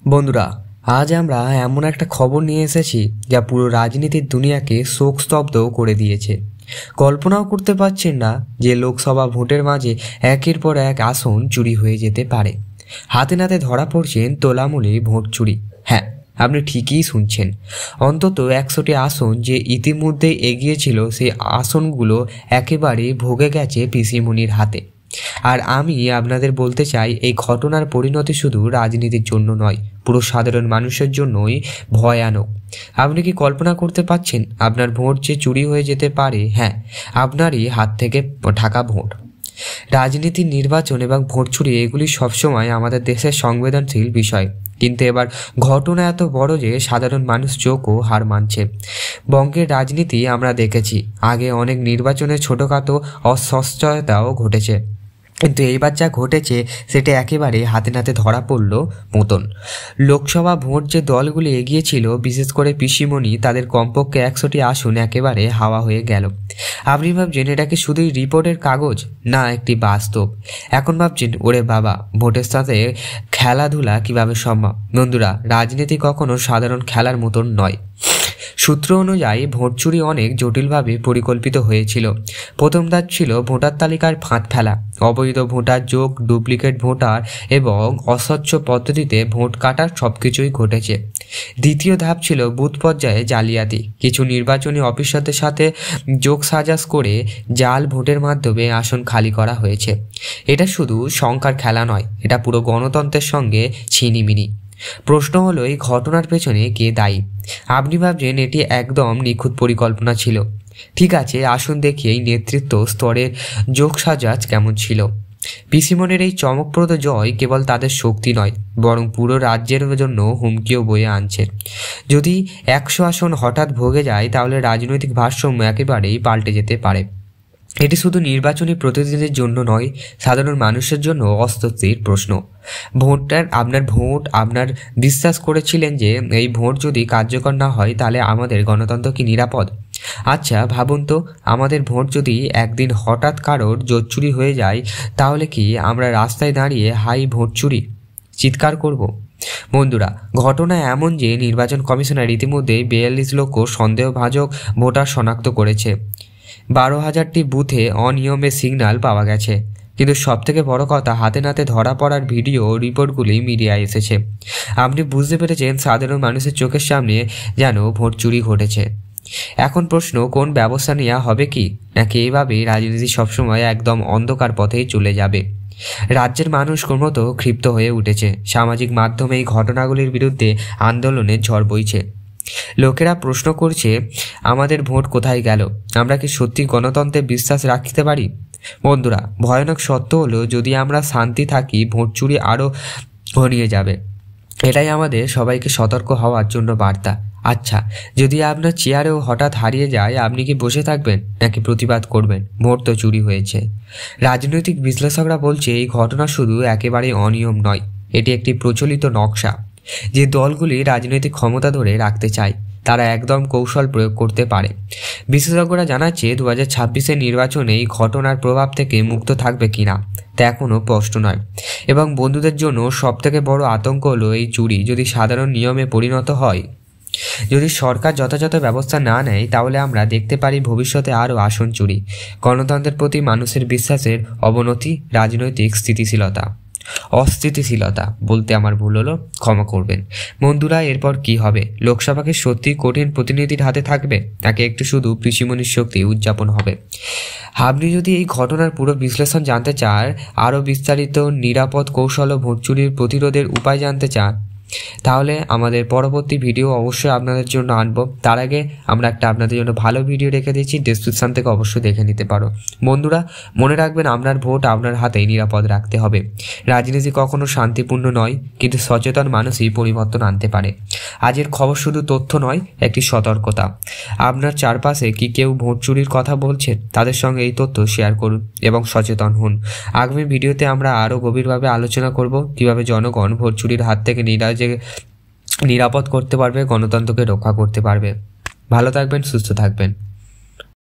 বন্ধুরা, আজ আমরা এমন একটা খবর নিয়ে এসেছি যা পুরো রাজনীতির দুনিয়াকে শোকস্তব্ধ করে দিয়েছে। কল্পনাও করতে পারছেন না যে লোকসভা ভোটের মাঝে একের পর এক আসন চুরি হয়ে যেতে পারে। হাতে নাতে ধরা পড়ছেন তোলামুলি ভোট চুরি। হ্যাঁ, আপনি ঠিকই শুনছেন। অন্তত 100টি আসন যে ইতিমধ্যে এগিয়েছিল, সেই আসনগুলো একেবারে ভোগে গেছে পিসিমণির হাতে। আর আমি আপনাদের বলতে চাই, এই ঘটনার পরিণতি শুধু রাজনীতির জন্য নয়, পুরো সাধারণ মানুষের জন্যই ভয়ানক। আপনি কি কল্পনা করতে পারছেন আপনার ভোট যে চুরি হয়ে যেতে পারে? হ্যাঁ, আপনারই হাত থেকে ঢাকা ভোট। রাজনীতি, নির্বাচন এবং ভোট চুরি এগুলি সবসময় আমাদের দেশের সংবেদনশীল বিষয়, কিন্তু এবার ঘটনা এত বড় যে সাধারণ মানুষ চোখও হার মানছে। বঙ্গের রাজনীতি আমরা দেখেছি, আগে অনেক নির্বাচনে ছোটোখাটো অস্বচ্ছতাও ঘটেছে, কিন্তু এইবার যা ঘটেছে সেটা একেবারে হাতে নাতে ধরা পড়ল মতন। লোকসভা ভোট যে দলগুলি এগিয়েছিল, বিশেষ করে পিসিমণি, তাদের কমপক্ষে 100টি আসন একেবারে হাওয়া হয়ে গেল। আপনি ভাবছেন এটা কি শুধুই রিপোর্টের কাগজ? না, একটি বাস্তব। এখন ভাবছেন, ওরে বাবা, ভোটের সাথে খেলাধুলা কিভাবে সম্ভব? বন্ধুরা, রাজনীতি কখনো সাধারণ খেলার মতন নয়। সূত্র অনুযায়ী ভোট চুরি অনেক জটিলভাবে পরিকল্পিত হয়েছিল। প্রথম ধাপ ছিল ভোটার তালিকার ফাঁদ ফেলা, অবৈধ ভোটার যোগ, ডুপ্লিকেট ভোটার এবং অস্বচ্ছ পদ্ধতিতে ভোট কাটার সবকিছুই ঘটেছে। দ্বিতীয় ধাপ ছিল বুথ পর্যায়ে জালিয়াতি। কিছু নির্বাচনী অফিসারদের সাথে যোগ সাজাস করে জাল ভোটের মাধ্যমে আসন খালি করা হয়েছে। এটা শুধু সংখ্যার খেলা নয়, এটা পুরো গণতন্ত্রের সঙ্গে ছিনিমিনি। প্রশ্ন হলো, এই ঘটনার পেছনে কে দায়ী? আপনি ভাবছেন এটি একদম নিখুঁত পরিকল্পনা ছিল। ঠিক আছে, আসুন দেখি এই নেতৃত্ব স্তরের যোগসাজাজ কেমন ছিল। পিসিমণির এই চমকপ্রদ জয় কেবল তাদের শক্তি নয়, বরং পুরো রাজ্যের জন্য হুমকিও বয়ে আনছে। যদি 100 আসন হঠাৎ ভোগে যায়, তাহলে রাজনৈতিক ভারসাম্য একেবারেই পাল্টে যেতে পারে। এটি শুধু নির্বাচনী প্রতিনিধিদের জন্য নয়, সাধারণ মানুষের জন্য অস্বস্তির প্রশ্ন। আপনার বিশ্বাস করেছিলেন যে এই ভোট যদি কার্যকর না হয়, তাহলে আমাদের গণতন্ত্র কি নিরাপদ? আচ্ছা ভাবুন তো, আমাদের ভোট যদি একদিন হঠাৎ কারোর জোট চুরি হয়ে যায়, তাহলে কি আমরা রাস্তায় দাঁড়িয়ে হাই ভোট চুরি চিৎকার করব? বন্ধুরা, ঘটনা এমন যে নির্বাচন কমিশনার ইতিমধ্যেই 42 লক্ষ সন্দেহভাজন ভোটার শনাক্ত করেছে। 12,000টি বুথে অনিয়মের সিগন্যাল পাওয়া গেছে। কিন্তু সবথেকে বড় কথা, হাতে নাতে ধরা পড়ার ভিডিও রিপোর্টগুলি মিডিয়ায় এসেছে। আপনি বুঝতে পেরেছেন সাধারণ মানুষের চোখের সামনে যেন ভোট চুরি ঘটেছে। এখন প্রশ্ন, কোন ব্যবস্থা নেওয়া হবে কি? নাকি এইভাবেই রাজনীতি সবসময় একদম অন্ধকার পথেই চলে যাবে? রাজ্যের মানুষ ক্রমত ক্ষিপ্ত হয়ে উঠেছে। সামাজিক মাধ্যমে এই ঘটনাগুলির বিরুদ্ধে আন্দোলনের ঝড় বইছে। লোকেরা প্রশ্ন করছে, আমাদের ভোট কোথায় গেল? আমরা কি সত্যি গণতন্ত্রে বিশ্বাস রাখতে পারি? বন্ধুরা, ভয়ানক সত্য হলো, যদি আমরা শান্তি থাকি, ভোট চুরি আরও ঘনিয়ে যাবে। এটাই আমাদের সবাইকে সতর্ক হওয়ার জন্য বার্তা। আচ্ছা, যদি আপনার চেয়ারেও হঠাৎ হারিয়ে যায়, আপনি কি বসে থাকবেন নাকি প্রতিবাদ করবেন? ভোট তো চুরি হয়েছে। রাজনৈতিক বিশ্লেষকরা বলছে, এই ঘটনা শুধু একেবারে অনিয়ম নয়, এটি একটি প্রচলিত নকশা। যে দলগুলি রাজনৈতিক ক্ষমতা ধরে রাখতে চায়, তারা একদম কৌশল প্রয়োগ করতে পারে। বিশেষজ্ঞরা জানাচ্ছে 2026-এর নির্বাচনে এই ঘটনার প্রভাব থেকে মুক্ত থাকবে কিনা তা এখনও স্পষ্ট নয়। এবং বন্ধুদের জন্য সবথেকে বড় আতঙ্ক হলো, এই চুরি যদি সাধারণ নিয়মে পরিণত হয়, যদি সরকার যথাযথ ব্যবস্থা না নেয়, তাহলে আমরা দেখতে পারি ভবিষ্যতে আরও আসন চুরি, গণতন্ত্রের প্রতি মানুষের বিশ্বাসের অবনতি, রাজনৈতিক অস্থিতিশীলতা বলতে আমার ভুল হলো, ক্ষমা করবেন। বন্ধুরা, এরপর কি হবে? লোকসভাকে সত্যি কঠিন প্রতিনিধির হাতে থাকবে, নাকি একটু শুধু পিসিমণির শক্তি উদযাপন হবে? আপনি যদি এই ঘটনার পুরো বিশ্লেষণ জানতে চান, আরও বিস্তারিত নিরাপদ কৌশল ও ভোট চুরির প্রতিরোধের উপায় জানতে চান, তাহলে আমাদের পরবর্তী ভিডিও অবশ্যই আপনাদের জন্য আনবো। তার আগে আমরা একটা আপনাদের জন্য ভালো ভিডিও রেখে দিয়েছি, ডেসক্রিপশন থেকে অবশ্যই দেখে নিতে পারো। বন্ধুরা, মনে রাখবেন, আপনার ভোট আপনার হাতেই নিরাপদ রাখতে হবে। রাজনীতি কখনো শান্তিপূর্ণ নয়, কিন্তু সচেতন মানুষই পরিবর্তন আনতে পারে। আজের খবর শুধু তথ্য নয়, একটি সতর্কতা। আপনার চারপাশে কি কেউ ভোট চুরির কথা বলছেন? তাদের সঙ্গে এই তথ্য শেয়ার করুন এবং সচেতন হন। আগামী ভিডিওতে আমরা আরও গভীরভাবে আলোচনা করব কিভাবে জনগণ ভোট চুরির হাত থেকে নিরাপদ করতে পারবে, গণতন্ত্রকে রক্ষা করতে পারবে। ভালো থাকবেন, সুস্থ থাকবেন।